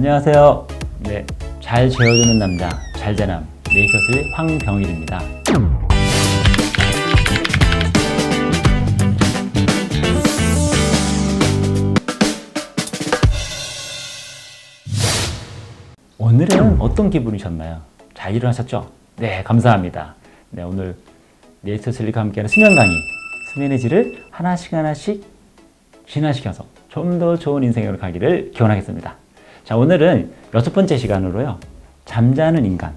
안녕하세요. 네, 잘 재워주는 남자, 잘재남, 네이처슬립 황병일입니다. 오늘은 어떤 기분이셨나요? 잘 일어나셨죠? 네, 감사합니다. 네, 오늘 네이처슬립과 함께하는 수면 강의, 수면의 질을 하나씩 진화시켜서 좀 더 좋은 인생으로 가기를 기원하겠습니다. 자, 오늘은 6번째 시간으로요, 잠자는 인간,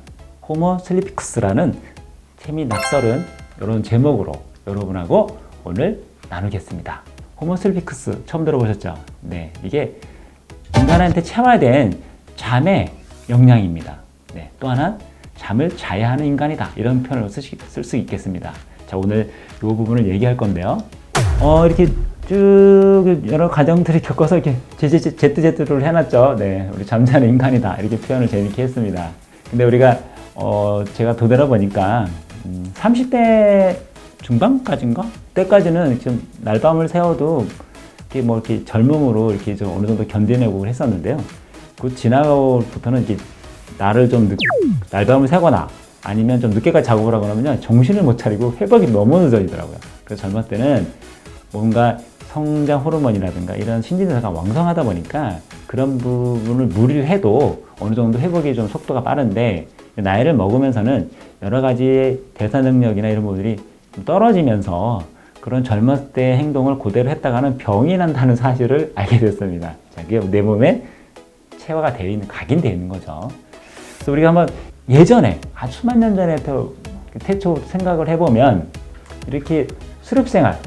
호모 슬리피쿠스라는 재미 낯설은 이런 제목으로 여러분하고 오늘 나누겠습니다. 호모 슬리피쿠스 처음 들어보셨죠? 네, 이게 인간한테 체화된 잠의 역량입니다. 네, 또 하나 잠을 자야 하는 인간이다, 이런 표현을 쓸 수 있겠습니다. 자, 오늘 이 부분을 얘기할 건데요. 이렇게 쭉 여러 가정들이 겪어서 이렇게 제트를 해놨죠. 네, 우리 잠자는 인간이다, 이렇게 표현을 재밌게 했습니다. 근데 우리가 제가 도달해 보니까 30대 중반까지인가? 때까지는 좀 날밤을 새워도 이렇게 젊음으로 이렇게 좀 어느 정도 견뎌내고 했었는데요. 그 지나고부터는 이렇게 날밤을 새거나 아니면 좀 늦게까지 작업을 하거나 정신을 못 차리고 회복이 너무 늦어지더라고요. 그래서 젊을 때는 뭔가 성장 호르몬이라든가 이런 신진대사가 왕성하다 보니까 그런 부분을 무리를 해도 어느 정도 회복이 좀 속도가 빠른데, 나이를 먹으면서는 여러 가지 대사 능력이나 이런 부분들이 좀 떨어지면서 그런 젊었을 때 행동을 그대로 했다가는 병이 난다는 사실을 알게 됐습니다. 자, 그게 내 몸에 체화가 되어 있는, 각인되어 있는 거죠. 그래서 우리가 한번 예전에 아주 수만 년 전에 태초 생각을 해보면, 이렇게 수렵생활,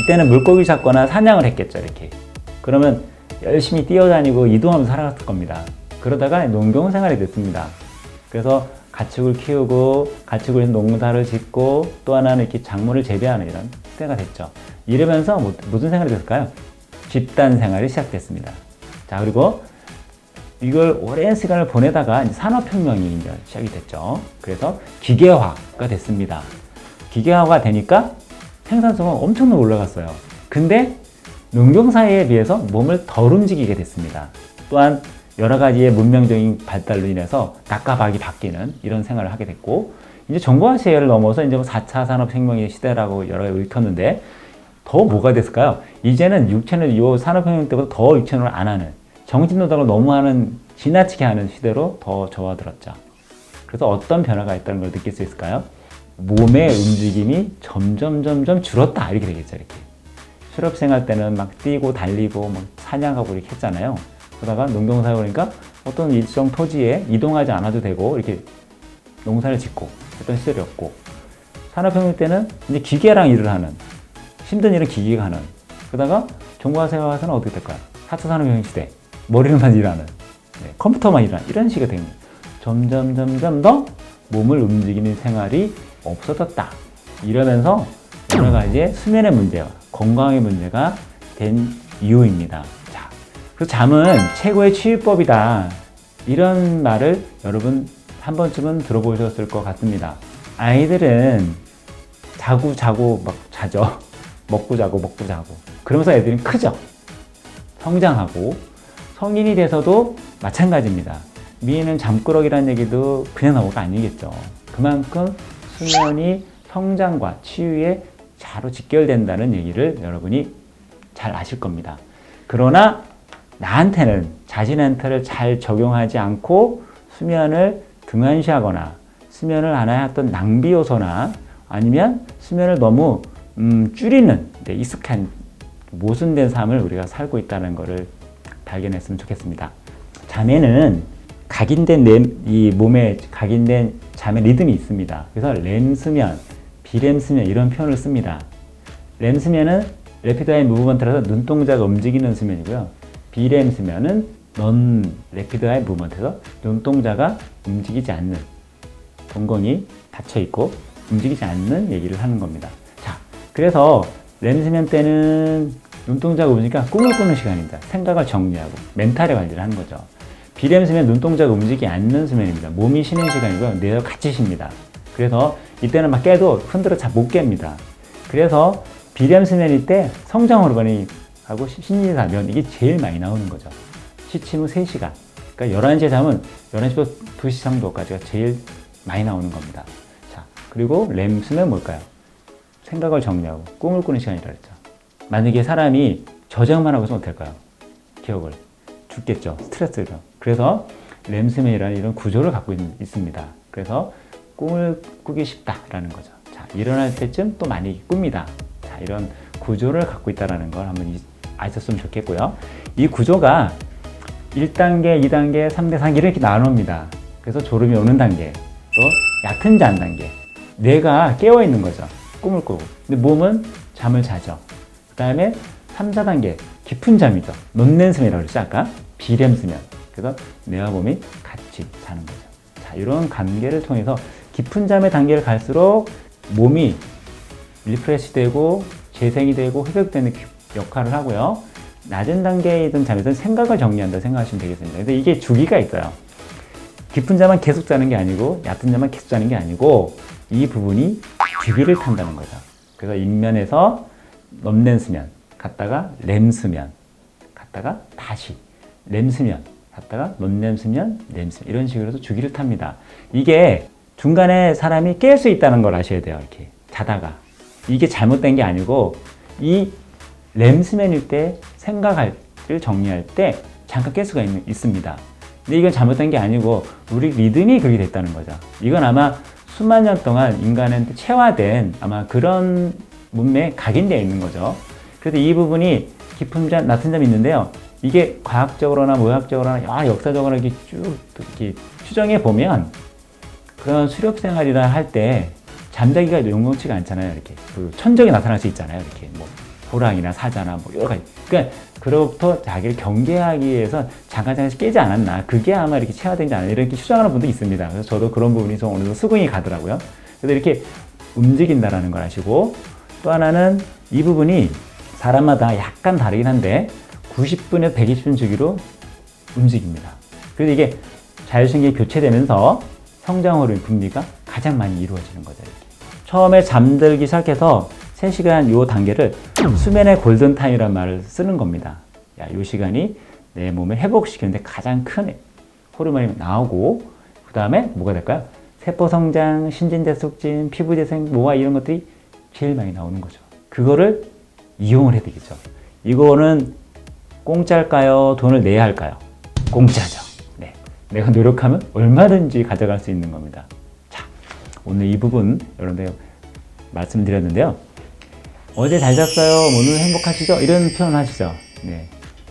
이때는 물고기 잡거나 사냥을 했겠죠. 이렇게 그러면 열심히 뛰어다니고 이동하면서 살아갔을 겁니다. 그러다가 농경생활이 됐습니다. 그래서 가축을 키우고 가축을 농사를 짓고, 또 하나는 이렇게 작물을 재배하는 이런 때가 됐죠. 이러면서 무슨 생활이 됐을까요? 집단 생활이 시작됐습니다. 자, 그리고 이걸 오랜 시간을 보내다가 이제 산업혁명이 이제 시작이 됐죠. 그래서 기계화가 됐습니다. 기계화가 되니까 생산성은 엄청나게 올라갔어요. 근데 농경사회에 비해서 몸을 덜 움직이게 됐습니다. 또한 여러 가지의 문명적인 발달로 인해서 낮과 박이 바뀌는 이런 생활을 하게 됐고, 이제 정보화 시대를 넘어서 이제 4차 산업혁명의 시대라고 여러 가지 일컫는데, 더 뭐가 됐을까요? 이제는 육체는 이 산업혁명 때보다 더 육체노동을 안 하는, 정신노동을 너무 하는, 지나치게 하는 시대로 더 접어들었죠. 그래서 어떤 변화가 있다는 걸 느낄 수 있을까요? 몸의 움직임이 점점 줄었다, 이렇게 되겠죠. 이렇게 실업생활 때는 막 뛰고 달리고 막 사냥하고 이렇게 했잖아요. 그러다가 농경사회 오니까 어떤 일정 토지에 이동하지 않아도 되고 이렇게 농사를 짓고 했던 시절이었고, 산업혁명 때는 이제 기계랑 일을 하는, 힘든 일은 기계가 하는, 그러다가 정보화사회 와서는 어떻게 될까요? 4차 산업혁명 시대, 머리로만 일하는, 컴퓨터만 일하는, 이런 식이 됩니다. 점점 더 몸을 움직이는 생활이 없어졌다. 이러면서 여러 가지의 수면의 문제와 건강의 문제가 된 이유입니다. 자, 그 잠은 최고의 치유법이다, 이런 말을 여러분 한 번쯤은 들어보셨을 것 같습니다. 아이들은 자고 막 자죠. 먹고 자고. 그러면서 애들이 크죠. 성장하고, 성인이 돼서도 마찬가지입니다. 미인은 잠꾸러기라는 얘기도 그냥 나온 거 아니겠죠. 그만큼 수면이 성장과 치유에 바로 직결된다는 얘기를 여러분이 잘 아실 겁니다. 그러나 나한테는, 자신한테를 잘 적용하지 않고 수면을 등한시하거나 수면을 안 하였던 낭비 요소나 아니면 수면을 너무 줄이는 익숙한 모순된 삶을 우리가 살고 있다는 것을 발견했으면 좋겠습니다. 잠에는 이 몸에 각인된 잠의 리듬이 있습니다. 그래서 렘수면, 비렘수면 이런 표현을 씁니다. 렘수면은 Rapid Eye Movement라서 눈동자가 움직이는 수면이고요. 비렘수면은 Non Rapid Eye Movement에서 눈동자가 움직이지 않는, 동공이 닫혀있고 움직이지 않는 얘기를 하는 겁니다. 자, 그래서 렘수면 때는 눈동자가 움직이니까 꿈을 꾸는 시간입니다. 생각을 정리하고 멘탈의 관리를 하는 거죠. 비렘수면 눈동자가 움직이지 않는 수면입니다. 몸이 쉬는 시간이고요. 뇌가 같이 쉽니다. 그래서 이때는 막 깨도 흔들어 잘 못 깹니다. 그래서 비렘수면일 때 성장 호르몬이 하고 신진대사면 이게 제일 많이 나오는 거죠. 취침 후 3시간. 그러니까 11시에 자면 11시부터 2시 정도까지가 제일 많이 나오는 겁니다. 자, 그리고 렘수면 뭘까요? 생각을 정리하고 꿈을 꾸는 시간이라 그랬죠. 만약에 사람이 저장만 하고 있으면 어떨까요? 기억을 죽겠죠. 스트레스를. 그래서 렘수면이라는 이런 구조를 갖고 있습니다. 그래서 꿈을 꾸기 쉽다라는 거죠. 자, 일어날 때쯤 또 많이 꿉니다. 자, 이런 구조를 갖고 있다는 걸 한번 아셨으면 좋겠고요. 이 구조가 1단계, 2단계, 3단계, 4단계 이렇게 나눕니다. 그래서 졸음이 오는 단계, 또 얕은 잠 단계. 뇌가 깨어있는 거죠. 꿈을 꾸고. 근데 몸은 잠을 자죠. 그 다음에 3, 4단계, 깊은 잠이죠. 논렌수면이라고 그랬죠, 아까? 비렘수면. 그래서 뇌와 몸이 같이 자는 거죠. 자, 이런 관계를 통해서 깊은 잠의 단계를 갈수록 몸이 리프레시 되고 재생이 되고 회복되는 역할을 하고요. 낮은 단계이든 잠에서는 생각을 정리한다 생각하시면 되겠습니다. 근데 이게 주기가 있어요. 깊은 잠만 계속 자는 게 아니고 얕은 잠만 계속 자는 게 아니고 이 부분이 주기를 탄다는 거죠. 그래서 인면에서 넘렌수면 갔다가 렘수면 갔다가 다시 렘수면 갔다가 논렘수면 렘수면 이런 식으로 해서 주기를 탑니다. 이게 중간에 사람이 깰 수 있다는 걸 아셔야 돼요. 이렇게 자다가 이게 잘못된 게 아니고 이 렘수면일 때 생각을 정리할 때 잠깐 깰 수가 있습니다. 근데 이건 잘못된 게 아니고 우리 리듬이 그렇게 됐다는 거죠. 이건 아마 수만 년 동안 인간한테 체화된 아마 그런 문명에 각인되어 있는 거죠. 그래서 이 부분이 깊은 잠, 낮은 잠이 있는데요. 이게 과학적으로나 의학적으로나 역사적으로 이렇게 쭉 이렇게 추정해 보면 그런 수렵 생활이나 할 때 잠자기가 용감치가 않잖아요. 이렇게 그 천적이 나타날 수 있잖아요. 이렇게 뭐 호랑이나 사자나 뭐 여러 가지. 그러니까 그로부터 자기를 경계하기 위해서 잠깐씩 깨지 않았나. 그게 아마 이렇게 체화되지 않았나. 이렇게 추정하는 분도 있습니다. 그래서 저도 그런 부분이 좀 어느 정도 수긍이 가더라고요. 그래서 이렇게 움직인다라는 걸 아시고 또 하나는 이 부분이 사람마다 약간 다르긴 한데 90분에서 120분 주기로 움직입니다. 그래서 이게 자율신경이 교체되면서 성장 호르몬 분비가 가장 많이 이루어지는 거죠. 이렇게. 처음에 잠들기 시작해서 3시간 요 단계를 수면의 골든타임이라는 말을 쓰는 겁니다. 야, 요 시간이 내 몸을 회복시키는데 가장 큰 호르몬이 나오고 그 다음에 뭐가 될까요? 세포 성장, 신진대 촉진, 피부 재생, 노화 이런 것들이 제일 많이 나오는 거죠. 그거를 이용을 해야 되겠죠. 이거는 공짜일까요? 돈을 내야 할까요? 공짜죠. 네. 내가 노력하면 얼마든지 가져갈 수 있는 겁니다. 자, 오늘 이 부분 여러분들 말씀드렸는데요. 어제 잘 잤어요. 오늘 행복하시죠? 이런 표현 하시죠. 네.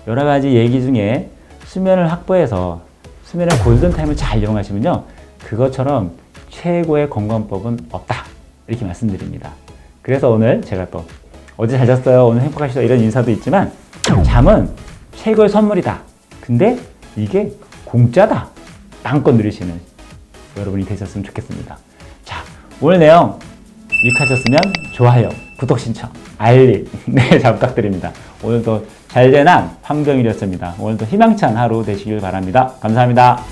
여러 가지 얘기 중에 수면을 확보해서 수면의 골든타임을 잘 이용하시면요. 그것처럼 최고의 건강법은 없다. 이렇게 말씀드립니다. 그래서 오늘 제가 또 어제 잘 잤어요. 오늘 행복하시죠? 이런 인사도 있지만 잠은 최고의 선물이다. 근데 이게 공짜다. 마음껏 누리시는 여러분이 되셨으면 좋겠습니다. 자, 오늘 내용 유익하셨으면 좋아요, 구독 신청, 알림 네, 잘 부탁드립니다. 오늘도 잘되난 황병일이었습니다. 오늘도 희망찬 하루 되시길 바랍니다. 감사합니다.